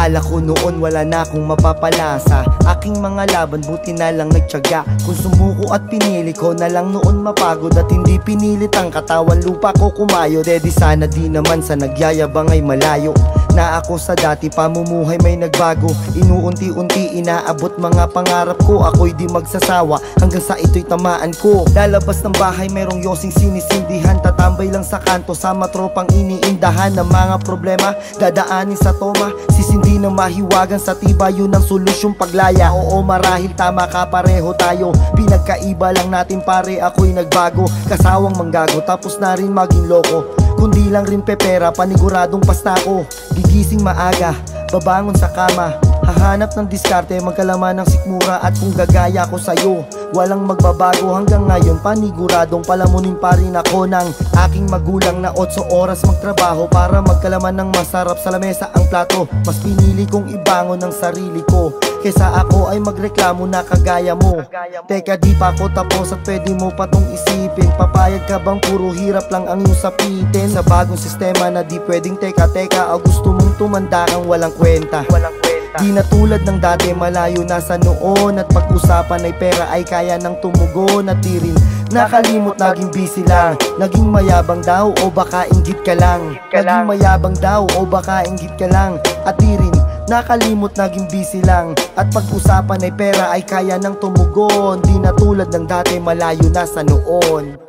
Akala ko noon wala na akong mapapalasa aking mga laban, buti na lang nagtiyaga. Kung sumuko at pinili ko na lang noon mapagod at hindi pinilit ang katawan lupa ko kumayo. Dedi sana di naman sa nagyayabang ay malayo na ako sa dati pamumuhay may nagbago. Inuunti-unti inaabot mga pangarap ko, ako'y di magsasawa hanggang sa ito'y tamaan ko. Lalabas ng bahay merong yosing sinisindihan, tatambay lang sa kanto sama tropang iniindahan ng mga problema, dadaanin sa toma, sisindi ng mahiwagan sa tiba, yun ang solusyong paglaya. Oo marahil tama ka, pareho tayo, pinagkaiba lang natin pare, ako'y nagbago, kasawang manggago tapos na rin maging loko. Kundi lang rin pepera, paniguradong pasta ko. Gigising maaga, babangon sa kama, hahanap ng diskarte, magkalaman ng sikmura. At kung gagaya ko sa'yo, walang magbabago hanggang ngayon. Paniguradong palamunin pa rin ako ng aking magulang na 8 oras magtrabaho para magkalaman ng masarap sa lamesa ang plato. Mas pinili kong ibangon ng sarili ko kesa ako ay magreklamo na kagaya mo. Teka di pa ako tapos at pwede mo pa tong isipin. Papayag ka bang puro hirap lang ang iyong sapitin sa bagong sistema na di pwedeng teka-teka, o gusto mong tumanda kang walang kwenta? Di na tulad ng dati, malayo na sa noon, at pag-usapan ay pera ay kaya nang tumugon. At di rin nakalimot, naging busy lang. Naging mayabang daw o baka inggit ka lang. Naging mayabang daw o baka inggit ka lang. At di rin nakalimot, naging busy lang. At pag-usapan ay pera ay kaya nang tumugon. Di na tulad ng dati, malayo na sa noon.